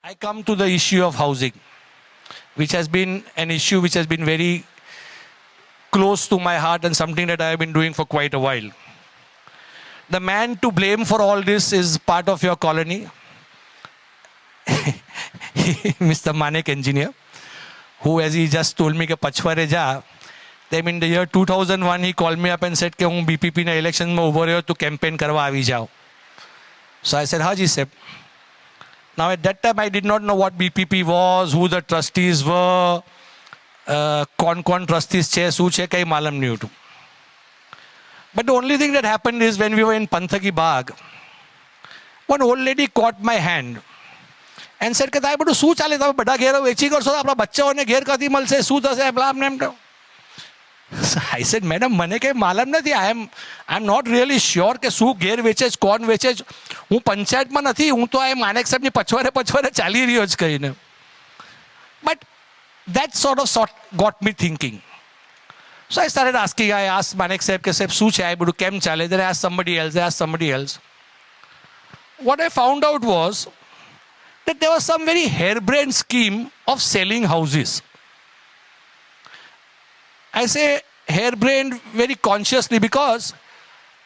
I come to the issue of housing, which has been an issue which has been very close to my heart and something that I have been doing for quite a while. The man to blame for all this is part of your colony, Mr. Manek engineer, who, as he just told me, ke pachware ja. Then in the year 2001, he called me up and said, "Ke hum BPP na election mein ubo rahe ho, to campaign karwa avi jao." So I said, "Haji sir." Now at that time, I did not know what BPP was, who the trustees were, कौन trustees छे, सू छे, कहीं मालूम नहीं होता. But the only thing that happened is when we were in Panthaki Bagh, one old lady caught my hand and said, "Kata, but सू चाले था, बड़ा घेरो वेची कर सो, अपना बच्चा होने घेर कती मल से सू दसे ब्लाम name." So I said, "Madam, मने के मालूम नहीं. I am not really sure के सू घेर वेचे, कौन वेचे. हूँ पंचायत में नहीं, हूँ तो आए मानेक साहब ने पछवारे चाली रही हो कहीं ने." But that sort of got me thinking. So I started asking. I asked Manek Sahib, ke Sahib, sooch hai, budu kem chale. Then I asked somebody else. What I found out was that there was some very harebrained scheme of selling houses. I say harebrained very consciously because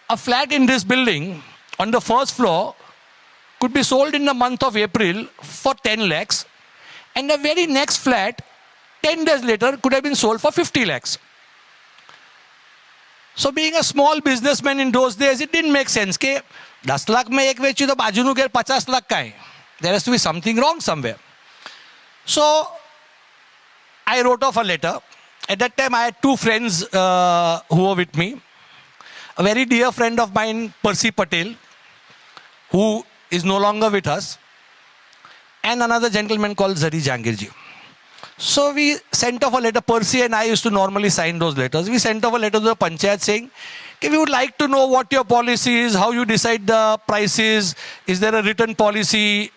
a flat in this building on the first floor could be sold in the month of April for 10 lakhs, and the very next flat 10 days later could have been sold for 50 lakhs. So being a small businessman in those days, it didn't make sense. Ke 10 lakh mein ek vechi to bajunu gher 50 lakh ka hai. There has to be something wrong somewhere. So I wrote off a letter. At that time, I had two friends who were with me. A very dear friend of mine, Kersi Patel, who is no longer with us, and another gentleman called Zarir Jangirji. So we sent off a letter. Percy and I used to normally sign those letters. We sent off a letter to the panchayat saying, "Okay, we would like to know what your policy is, how you decide the prices. Is there a written policy?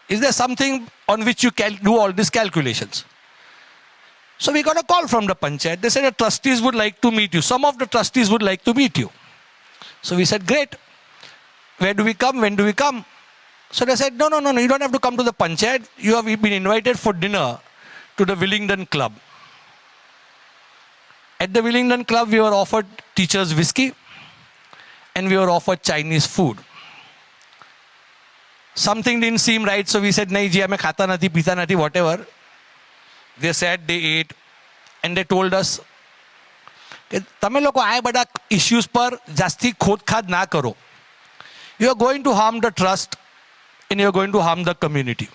Is there something on which you can do all these calculations?" So we got a call from the panchayat. They said the trustees would like to meet you. Some of the trustees would like to meet you. So we said, "Great. Where do we come? When do we come?" So they said, No, you don't have to come to the panchayat. You have been invited for dinner to the Willingdon Club. At the Willingdon Club, we were offered teacher's whiskey and we were offered Chinese food. Something didn't seem right, so we said, "Nahi ji, hame khata nathi, pita nathi, whatever." They sat, they ate, and they told us, "Tame loko आए बड़ा issues पर जास्ती खोद खाद ना करो. You are going to harm the trust and you are going to harm the community."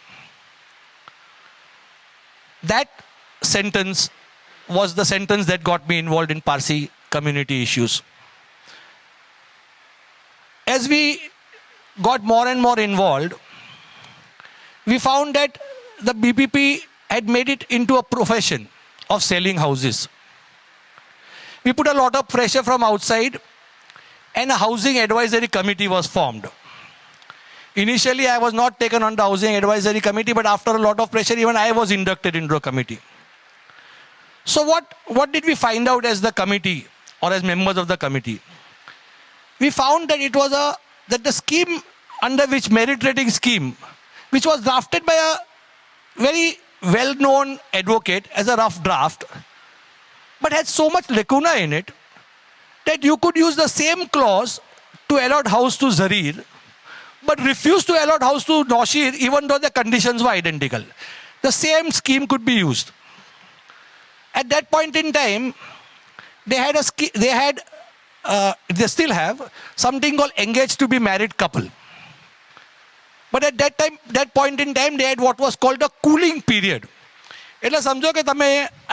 That sentence was the sentence that got me involved in Parsi community issues. As we got more and more involved, we found that the BPP had made it into a profession of selling houses. We put a lot of pressure from outside and a housing advisory committee was formed. Initially, I was not taken on the housing advisory committee, but after a lot of pressure, even I was inducted into a committee. So what did we find out as the committee or as members of the committee? We found that it was that the scheme under which merit rating scheme, which was drafted by a very well-known advocate as a rough draft, but had so much lacuna in it that you could use the same clause to allot house to Zarir, but refuse to allot house to Noshir even though the conditions were identical. The same scheme could be used. At that point in time, they still have something called engaged to be married couple. But at that point in time, they had what was called a cooling period. એટલે સમજો કે તમે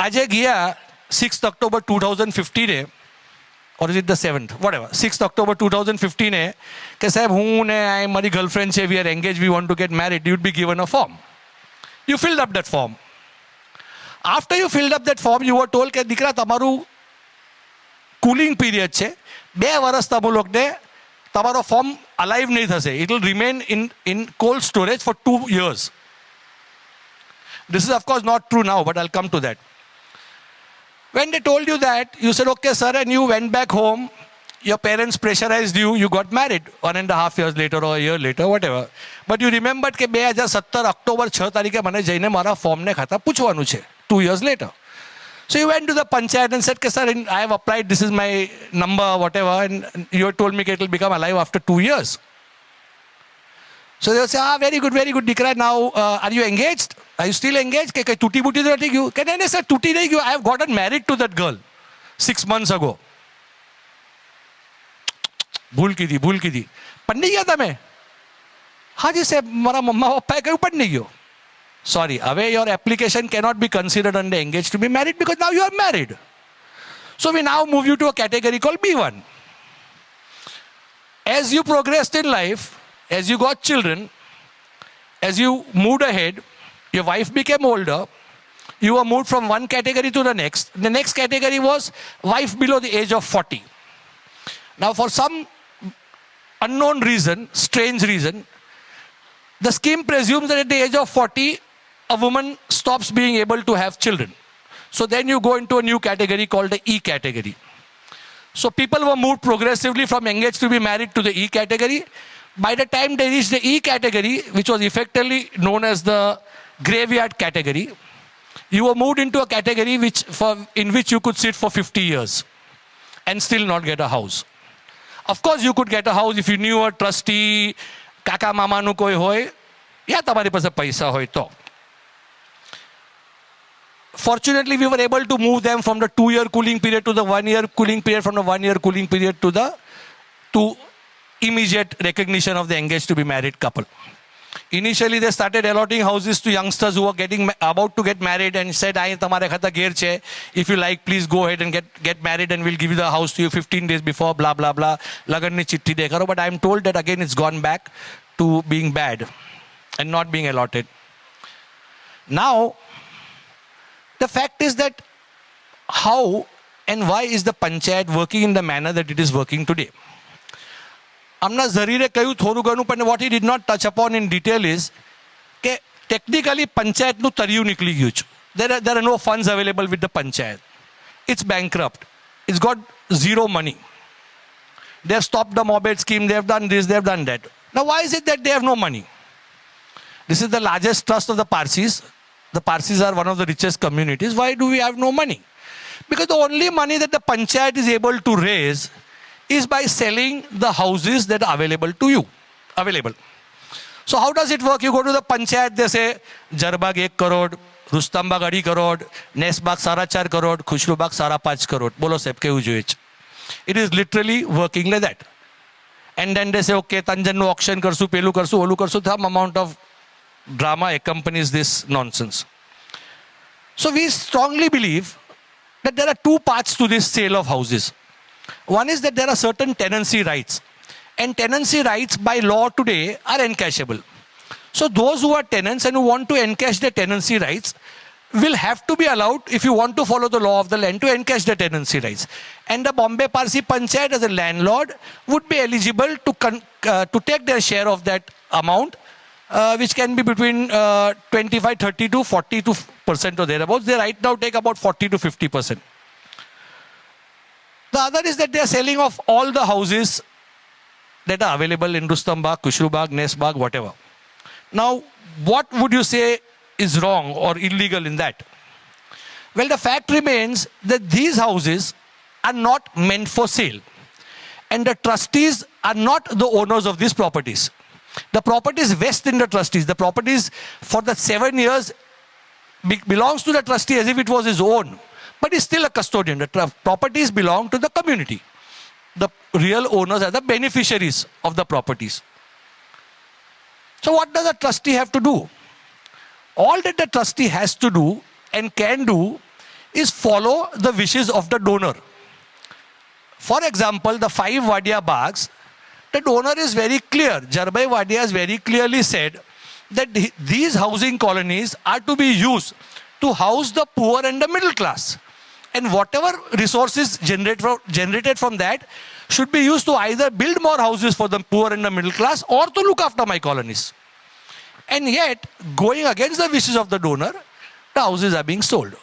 આજે ગયા 6th October 2015 or is it the 7th, whatever, 6th October 2015 કે સાહેબ હું ને મારી ગર્લફ્રેન્ડ છે, we are engaged, we want to get married, you'd be given a form. You filled up that form. After you filled up that form, you were told કે દીકરા તમારું cooling period છે, 2 વર્ષ તમે લોકોને તમારો ફોર્મ અલાઇવ નહીં થશે. It will remain in cold storage for 2 years. This is of course not true now, but I'll come to that. When they told you that, you said, "Okay, sir," and you went back home. your parents pressurized you, you got married 1.5 years later or a year later, whatever. But you remembered કે 2017 October 6 તારીખે મને જઈને મારા ફોર્મને ખાતા પૂછવાનું છે, 2 years later. So you went to the panchayat and said, sir, I have applied, this is my number, whatever, and you told me it will become alive after 2 years. So they will say, very good, Dikra. Now, are you engaged? Are you still engaged? Tuti buti to take you? Can I say, tuti nahi you? I have gotten married to that girl 6 months ago. भूल की थी पढ़ नहीं गया था मैं हाँ जी साहब मारा मम्मा पापा कहीं पढ़ नहीं गयो sorry away your application cannot be considered under engaged to be married because now you are married. So we now move you to a category called B1. As you progressed in life, as you got children, as you moved ahead, your wife became older, you were moved from one category to the next. The next category was wife below the age of 40. Now for some unknown reason, strange reason, the scheme presumes that at the age of 40, a woman stops being able to have children. So then you go into a new category called the E category. So people were moved progressively from engaged to be married to the E category. By the time they reached the E category, which was effectively known as the graveyard category, you were moved into a category in which you could sit for 50 years and still not get a house. Of course, you could get a house if you knew a trustee, kaka mama nu koi hoy, ya tamari પાસે paisa hoy to. Fortunately, we were able to move them from the 2-year cooling period to the 1-year cooling period, from the 1-year cooling period to immediate recognition of the engaged to be married couple. Initially, they started allotting houses to youngsters who were about to get married and said, "Aye, tamare khata gher che. If you like, please go ahead and get married and we'll give you the house to you 15 days before, blah, blah, blah. Lagan ni chitti de karo." But I'm told that again it's gone back to being bad and not being allotted. Now, the fact is that how and why is the panchayat working in the manner that it is working today? Amna Zarire kayu thoru ganu, but what he did not touch upon in detail is that technically panchayat nu tariyu nikli gyu chu. There are no funds available with the panchayat. It's bankrupt. It's got zero money. They have stopped the mobile scheme. They have done this. They have done that. Now, why is it that they have no money? This is the largest trust of the Parsis. The Parsis are one of the richest communities. Why do we have no money? Because the only money that the panchayat is able to raise is by selling the houses that are available to you. So how does it work? You go to the panchayat, they say, Jarbag 1 crore, Rustambag 2.5 crore, Nesbag 4.5 crore, Khushrubag 5.5 crore. Bolo sab kehu joye. It is literally working like that. And then they say, okay, Tanjan no auction karsu, pelu karsu, olu karsu. Some amount of drama accompanies this nonsense. So we strongly believe that there are two parts to this sale of houses. One is that there are certain tenancy rights. And tenancy rights by law today are encashable. So those who are tenants and who want to encash their tenancy rights will have to be allowed, if you want to follow the law of the land, to encash the tenancy rights. And the Bombay Parsi Panchayat as a landlord would be eligible to take their share of that amount, which can be between 25, 30 to 40% or thereabouts. They right now take about 40 to 50%. The other is that they are selling off all the houses that are available in Rustambag, Kushrubag, Nesbag, whatever. Now, what would you say is wrong or illegal in that? Well, the fact remains that these houses are not meant for sale. And the trustees are not the owners of these properties. The properties vest in the trustees. The properties for the 7 years belongs to the trustee as if it was his own. But he's still a custodian. The properties belong to the community. The real owners are the beneficiaries of the properties. So what does a trustee have to do? All that the trustee has to do and can do is follow the wishes of the donor. For example, the 5 Wadia Bags, the donor is very clear. Jarbai Wadia has very clearly said that these housing colonies are to be used to house the poor and the middle class. And whatever resources generated from that should be used to either build more houses for the poor and the middle class or to look after my colonies. And yet, going against the wishes of the donor, the houses are being sold.